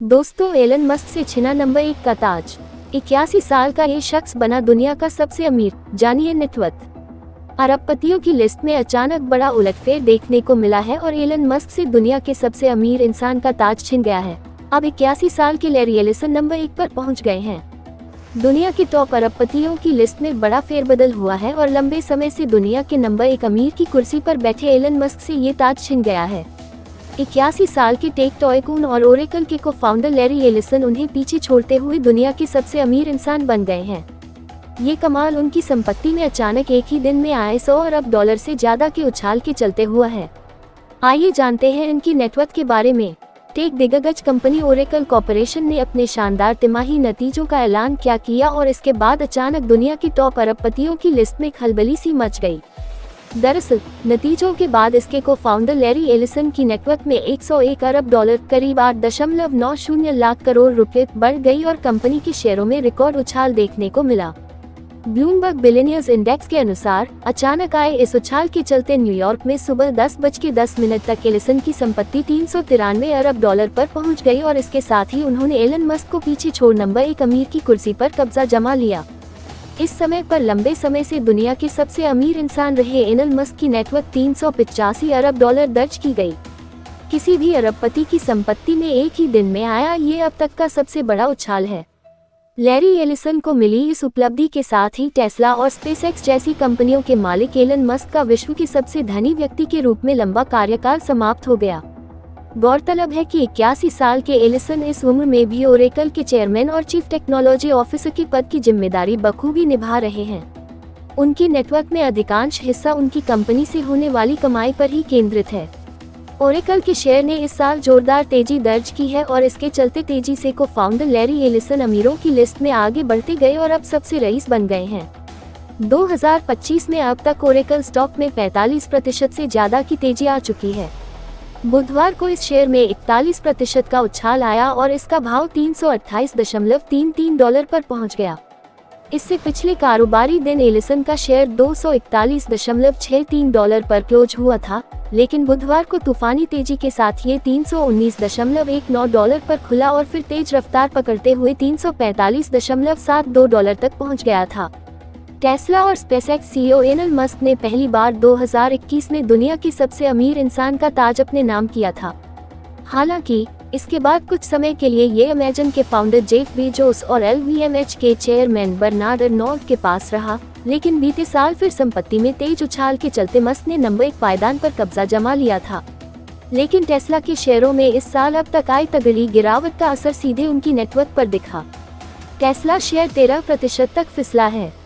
दोस्तों, Elon Musk से छिना नंबर 1 का ताज। 81 साल का ये शख्स बना दुनिया का सबसे अमीर। जानिए नेटवर्थ। अरबपतियों की लिस्ट में अचानक बड़ा उलटफेर देखने को मिला है और एलन मस्क से दुनिया के सबसे अमीर इंसान का ताज छिन गया है। अब 81 साल के लैरी एलिसन नंबर 1 पर पहुंच गए हैं। दुनिया के टॉप अरबपतियों की लिस्ट में बड़ा फेरबदल हुआ है और लंबे समय से दुनिया के नंबर 1 अमीर की कुर्सी पर बैठे एलन मस्क से ये ताज छिन गया है। 81 साल के टेक टाइकून और ओरेकल के को फाउंडर लैरी एलिसन उन्हें पीछे छोड़ते हुए दुनिया के सबसे अमीर इंसान बन गए हैं। ये कमाल उनकी संपत्ति में अचानक एक ही दिन में आए 100 अरब डॉलर से ज्यादा के उछाल के चलते हुआ है। आइए जानते हैं इनकी नेटवर्थ के बारे में। टेक दिग्गज कंपनी ओरेकल कॉर्पोरेशन ने अपने शानदार तिमाही नतीजों का ऐलान क्या किया और इसके बाद अचानक दुनिया की टॉप अरबपतियों की लिस्ट में खलबली सी मच गई। दरअसल नतीजों के बाद इसके को फाउंडर लैरी एलिसन की नेटवर्थ में 101 अरब डॉलर करीब 8.90 लाख करोड़ रुपए बढ़ गई और कंपनी के शेयरों में रिकॉर्ड उछाल देखने को मिला। ब्लूमबर्ग बिलियनियर्स इंडेक्स के अनुसार अचानक आए इस उछाल के चलते न्यूयॉर्क में सुबह 10:10 तक एलिसन की संपत्ति 393 अरब डॉलर पर पहुंच गई और इसके साथ ही उन्होंने एलन मस्क को पीछे छोड़ नंबर 1 अमीर की कुर्सी पर कब्जा जमा लिया। इस समय पर लंबे समय से दुनिया के सबसे अमीर इंसान रहे एलन मस्क की नेटवर्थ 385 अरब डॉलर दर्ज की गई। किसी भी अरबपति की संपत्ति में एक ही दिन में आया ये अब तक का सबसे बड़ा उछाल है। लैरी एलिसन को मिली इस उपलब्धि के साथ ही टेस्ला और स्पेसएक्स जैसी कंपनियों के मालिक एलन मस्क का विश्व के सबसे धनी व्यक्ति के रूप में लंबा कार्यकाल समाप्त हो गया। गौरतलब है कि 81 साल के एलिसन इस उम्र में भी ओरेकल के चेयरमैन और चीफ टेक्नोलॉजी ऑफिसर की पद की जिम्मेदारी बखूबी निभा रहे हैं। उनकी नेटवर्क में अधिकांश हिस्सा उनकी कंपनी से होने वाली कमाई पर ही केंद्रित है। ओरेकल के शेयर ने इस साल जोरदार तेजी दर्ज की है और इसके चलते तेजी से को फाउंडर लैरी एलिसन अमीरों की लिस्ट में आगे बढ़ते गए और अब सबसे रईस बन गए हैं। 2025 में अब तक ओरेकल स्टॉक में 45% से ज्यादा की तेजी आ चुकी है। बुधवार को इस शेयर में 41% का उछाल आया और इसका भाव 328.33 डॉलर पर पहुंच गया। इससे पिछले कारोबारी दिन एलिसन का शेयर 241.63 डॉलर पर क्लोज हुआ था, लेकिन बुधवार को तूफानी तेजी के साथ ये 319.19 डॉलर पर खुला और फिर तेज रफ्तार पकड़ते हुए 345.72 डॉलर तक पहुंच गया था। टेस्ला और स्पेसएक्स सीईओ एलन मस्क ने पहली बार 2021 में दुनिया की सबसे अमीर इंसान का ताज अपने नाम किया था। हालांकि इसके बाद कुछ समय के लिए ये अमेजन के फाउंडर जेफ बेजोस और एलवीएमएच के चेयरमैन बर्नार्ड अर्नोल्ट के पास रहा, लेकिन बीते साल फिर संपत्ति में तेज उछाल के चलते मस्क ने नंबर 1 पायदान पर कब्जा जमा लिया था। लेकिन टेस्ला के शेयरों में इस साल अब तक आई तगड़ी गिरावट का असर सीधे उनकी नेटवर्थ पर दिखा। टेस्ला शेयर 13% तक फिसला है।